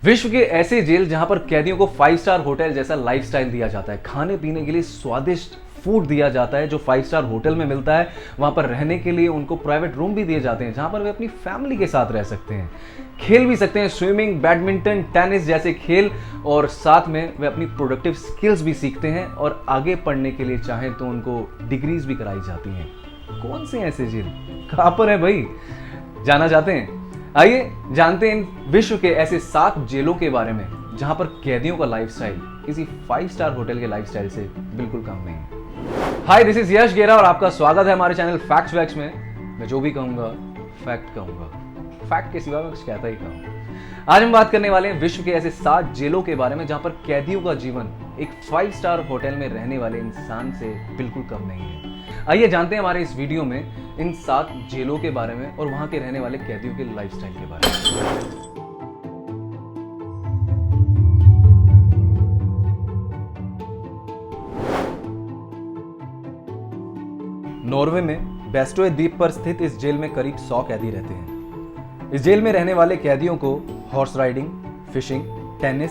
विश्व के ऐसे जेल जहां पर कैदियों को 5 स्टार होटल जैसा लाइफस्टाइल दिया जाता है, खाने पीने के लिए स्वादिष्ट फूड दिया जाता है जो 5 स्टार होटल में मिलता है। वहां पर रहने के लिए उनको प्राइवेट रूम भी दिए जाते हैं जहां पर वे अपनी फैमिली के साथ रह सकते हैं, खेल भी सकते हैं स्विमिंग, बैडमिंटन, टेनिस जैसे खेल, और साथ में वे अपनी प्रोडक्टिव स्किल्स भी सीखते हैं और आगे पढ़ने के लिए चाहें तो उनको डिग्रीज भी कराई जाती हैं। कौन से ऐसे जेल, कहां पर है भाई, जाना चाहते हैं? आइए जानते हैं इन विश्व के ऐसे 7 जेलों के बारे में जहां पर कैदियों का लाइफस्टाइल किसी 5 स्टार होटल के लाइफस्टाइल से बिल्कुल कम नहीं है। हाय, दिस इज यश गेरा और आपका स्वागत है हमारे चैनल फैक्ट्स वैक्स में। मैं जो भी कहूंगा फैक्ट कहूंगा, फैक्ट के सिवा मैं कुछ कहता ही कहूँ। आज हम बात करने वाले हैं विश्व के ऐसे 7 जेलों के बारे में जहां पर कैदियों का जीवन एक 5 स्टार होटल में रहने वाले इंसान से बिल्कुल कम नहीं है। आइए जानते हैं हमारे इस वीडियो में इन 7 जेलों के बारे में और वहां के रहने वाले कैदियों के लाइफस्टाइल के बारे में। नॉर्वे में बेस्टोए द्वीप पर स्थित इस जेल में करीब 100 कैदी रहते हैं। इस जेल में रहने वाले कैदियों को हॉर्स राइडिंग, फिशिंग, टेनिस,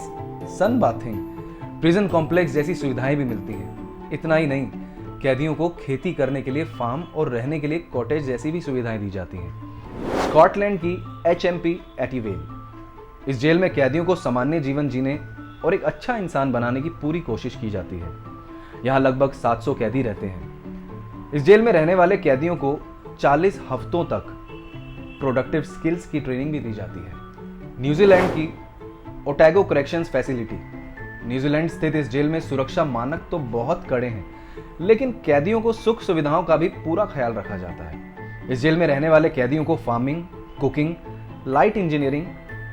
सन बाथिंग, प्रिजन कॉम्प्लेक्स जैसी सुविधाएं भी मिलती हैं। इतना ही नहीं, कैदियों को खेती करने के लिए फार्म और रहने के लिए कॉटेज जैसी भी सुविधाएं दी जाती हैं। स्कॉटलैंड की HMP एटीवेल, इस जेल में कैदियों को सामान्य जीवन जीने और एक अच्छा इंसान बनाने की पूरी कोशिश की जाती है। यहाँ लगभग 700 कैदी रहते हैं। इस जेल में रहने वाले कैदियों को 40 हफ्तों तक प्रोडक्टिव स्किल्स की ट्रेनिंग भी दी जाती है। न्यूजीलैंड की ओटैगो करेक्शंस फैसिलिटी, न्यूजीलैंड स्थित इस जेल में सुरक्षा मानक तो बहुत कड़े हैं, लेकिन कैदियों को सुख सुविधाओं का भी पूरा ख्याल रखा जाता है। इस जेल में रहने वाले कैदियों को फार्मिंग, कुकिंग, लाइट इंजीनियरिंग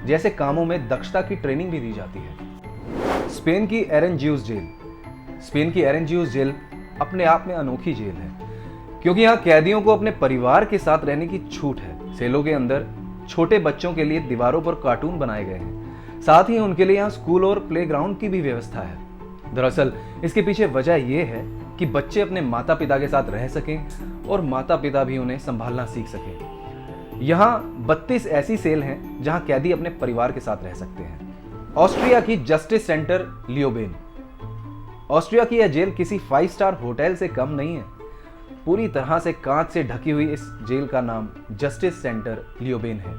जैसे कामों में दक्षता की ट्रेनिंग भी दी जाती है। स्पेन की एरेंज्यूस जेल, स्पेन की एरेंज्यूस जेल अपने आप में अनोखी जेल है क्योंकि यहाँ कैदियों को अपने परिवार के साथ रहने की छूट है। सेलों के अंदर छोटे बच्चों के लिए दीवारों पर कार्टून बनाए गए हैं, साथ ही उनके लिए यहाँ स्कूल और प्लेग्राउंड की भी व्यवस्था है। दरअसल इसके पीछे वजह यह है कि बच्चे अपने माता पिता के साथ रह सकें और माता पिता भी उन्हें संभालना सीख सकें। यहाँ 32 ऐसी सेल हैं जहाँ कैदी अपने परिवार के साथ रह सकते हैं। ऑस्ट्रिया की जस्टिस सेंटर लियोबेन, ऑस्ट्रिया की यह जेल किसी 5 स्टार होटल से कम नहीं है। पूरी तरह से कांच से ढकी हुई इस जेल का नाम जस्टिस सेंटर लियोबेन है।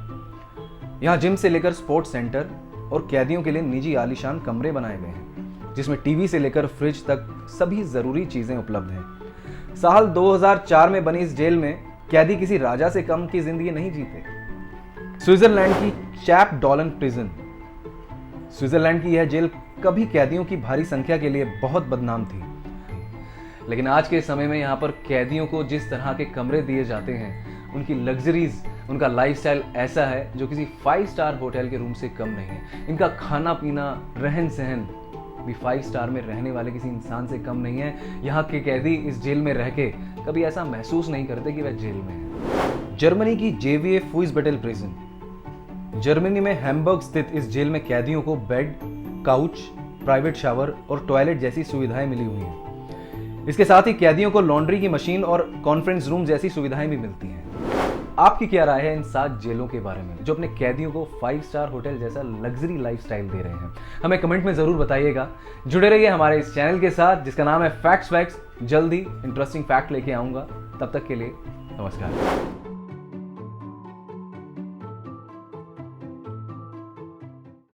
यहाँ जिम से लेकर स्पोर्ट्स सेंटर और कैदियों के लिए निजी आलीशान कमरे बनाए गए हैं जिसमें टीवी से लेकर फ्रिज तक सभी जरूरी चीजें उपलब्ध हैं। साल 2004 में बनी इस जेल में कैदी किसी राजा से कम की जिंदगी नहीं जीते। स्विट्जरलैंड की चैपडॉलन प्रिजन, स्विट्जरलैंड की यह जेल कभी कैदियों की भारी संख्या के लिए बहुत बदनाम थी, लेकिन आज के समय में यहाँ पर कैदियों को जिस तरह के कमरे दिए जाते हैं, उनकी लग्जरीज, उनका लाइफस्टाइल ऐसा है जो किसी 5 स्टार होटल के रूम से कम नहीं है। इनका खाना पीना, रहन सहन भी 5 स्टार में रहने वाले किसी इंसान से कम नहीं है। यहाँ के कैदी इस जेल में रह के कभी ऐसा महसूस नहीं करते कि वह जेल में है। जर्मनी की JVA फुइसबेटल प्रिजन, जर्मनी में हैम्बर्ग स्थित इस जेल में कैदियों को बेड, काउच, प्राइवेट शावर और टॉयलेट जैसी सुविधाएं मिली हुई हैं। इसके साथ ही कैदियों को लॉन्ड्री की मशीन और कॉन्फ्रेंस रूम जैसी सुविधाएं भी मिलती हैं। आपकी क्या राय है इन 7 जेलों के बारे में जो अपने कैदियों को 5 स्टार होटल जैसा लग्जरी लाइफस्टाइल दे रहे हैं? हमें कमेंट में जरूर बताइएगा। जुड़े रहिए हमारे इस चैनल के साथ जिसका नाम है फैक्ट्स वैक्स। जल्दी इंटरेस्टिंग फैक्ट लेके आऊंगा। तब तक के लिए नमस्कार।